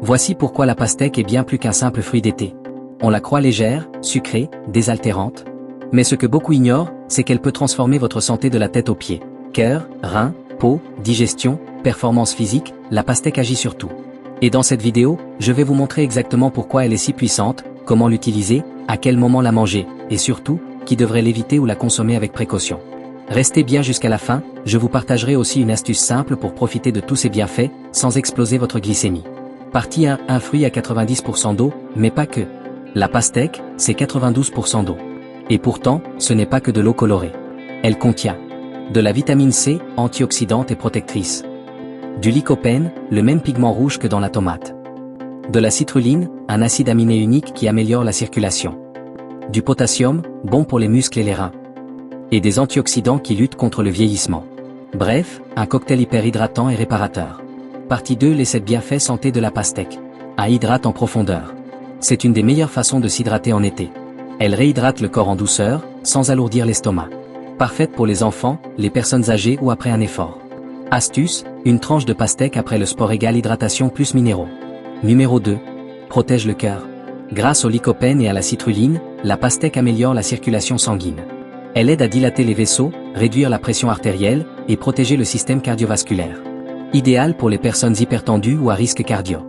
Voici pourquoi la pastèque est bien plus qu'un simple fruit d'été. On la croit légère, sucrée, désaltérante. Mais ce que beaucoup ignorent, c'est qu'elle peut transformer votre santé de la tête aux pieds. Cœur, reins, peau, digestion, performance physique, la pastèque agit sur tout. Et dans cette vidéo, je vais vous montrer exactement pourquoi elle est si puissante, comment l'utiliser, à quel moment la manger, et surtout, qui devrait l'éviter ou la consommer avec précaution. Restez bien jusqu'à la fin, je vous partagerai aussi une astuce simple pour profiter de tous ses bienfaits, sans exploser votre glycémie. Partie 1, un fruit à 90% d'eau, mais pas que. La pastèque, c'est 92% d'eau. Et pourtant, ce n'est pas que de l'eau colorée. Elle contient de la vitamine C, antioxydante et protectrice. Du lycopène, le même pigment rouge que dans la tomate. De la citrulline, un acide aminé unique qui améliore la circulation. Du potassium, bon pour les muscles et les reins. Et des antioxydants qui luttent contre le vieillissement. Bref, un cocktail hyper hydratant et réparateur. Partie 2, les 7 bienfaits santé de la pastèque. À hydrate en profondeur. C'est une des meilleures façons de s'hydrater en été. Elle réhydrate le corps en douceur, sans alourdir l'estomac. Parfaite pour les enfants, les personnes âgées ou après un effort. Astuce, une tranche de pastèque après le sport égale hydratation plus minéraux. Numéro 2. Protège le cœur. Grâce au lycopène et à la citrulline, la pastèque améliore la circulation sanguine. Elle aide à dilater les vaisseaux, réduire la pression artérielle et protéger le système cardiovasculaire. Idéal pour les personnes hypertendues ou à risque cardio.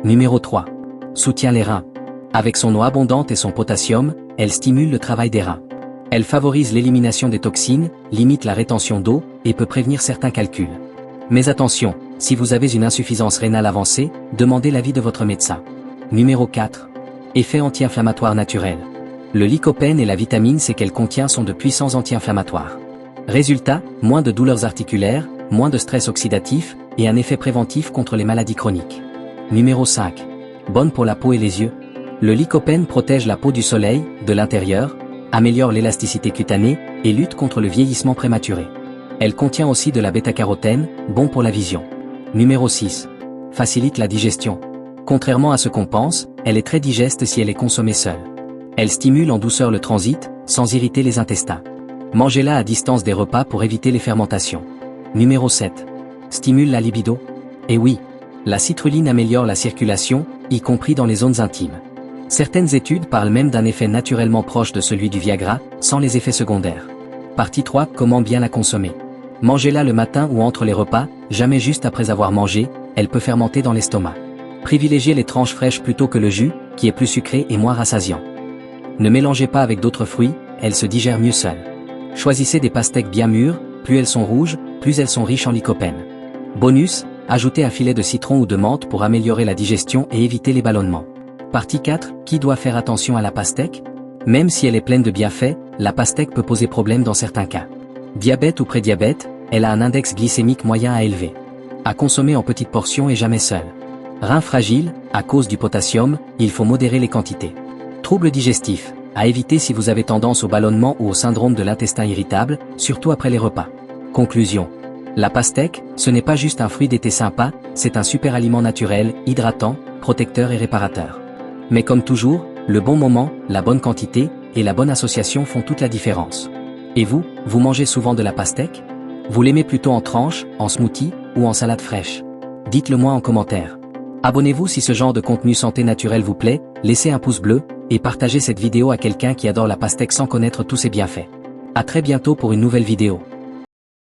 Numéro 3. Soutient les reins. Avec son eau abondante et son potassium, elle stimule le travail des reins. Elle favorise l'élimination des toxines, limite la rétention d'eau et peut prévenir certains calculs. Mais attention, si vous avez une insuffisance rénale avancée, demandez l'avis de votre médecin. Numéro 4. Effet anti-inflammatoire naturel. Le lycopène et la vitamine C qu'elle contient sont de puissants anti-inflammatoires. Résultat, moins de douleurs articulaires, moins de stress oxydatif et un effet préventif contre les maladies chroniques. Numéro 5. Bonne pour la peau et les yeux. Le lycopène protège la peau du soleil, de l'intérieur, améliore l'élasticité cutanée et lutte contre le vieillissement prématuré. Elle contient aussi de la bêta-carotène, bon pour la vision. Numéro 6. Facilite la digestion. Contrairement à ce qu'on pense, elle est très digeste si elle est consommée seule. Elle stimule en douceur le transit, sans irriter les intestins. Mangez-la à distance des repas pour éviter les fermentations. Numéro 7. Stimule la libido. Et oui, la citrulline améliore la circulation, y compris dans les zones intimes. Certaines études parlent même d'un effet naturellement proche de celui du Viagra, sans les effets secondaires. Partie 3, comment bien la consommer. Mangez-la le matin ou entre les repas, jamais juste après avoir mangé, elle peut fermenter dans l'estomac. Privilégiez les tranches fraîches plutôt que le jus, qui est plus sucré et moins rassasiant. Ne mélangez pas avec d'autres fruits, elles se digèrent mieux seules. Choisissez des pastèques bien mûres, plus elles sont rouges, plus elles sont riches en lycopène. Bonus, ajoutez un filet de citron ou de menthe pour améliorer la digestion et éviter les ballonnements. Partie 4, qui doit faire attention à la pastèque? Même si elle est pleine de bienfaits, la pastèque peut poser problème dans certains cas. Diabète ou prédiabète, elle a un index glycémique moyen à élever. À consommer en petites portions et jamais seule. Reins fragiles, à cause du potassium, il faut modérer les quantités. Troubles digestifs, à éviter si vous avez tendance au ballonnement ou au syndrome de l'intestin irritable, surtout après les repas. Conclusion. La pastèque, ce n'est pas juste un fruit d'été sympa, c'est un super aliment naturel, hydratant, protecteur et réparateur. Mais comme toujours, le bon moment, la bonne quantité et la bonne association font toute la différence. Et vous, vous mangez souvent de la pastèque? Vous l'aimez plutôt en tranches, en smoothie ou en salade fraîche? Dites-le moi en commentaire. Abonnez-vous si ce genre de contenu santé naturelle vous plaît, laissez un pouce bleu et partagez cette vidéo à quelqu'un qui adore la pastèque sans connaître tous ses bienfaits. À très bientôt pour une nouvelle vidéo.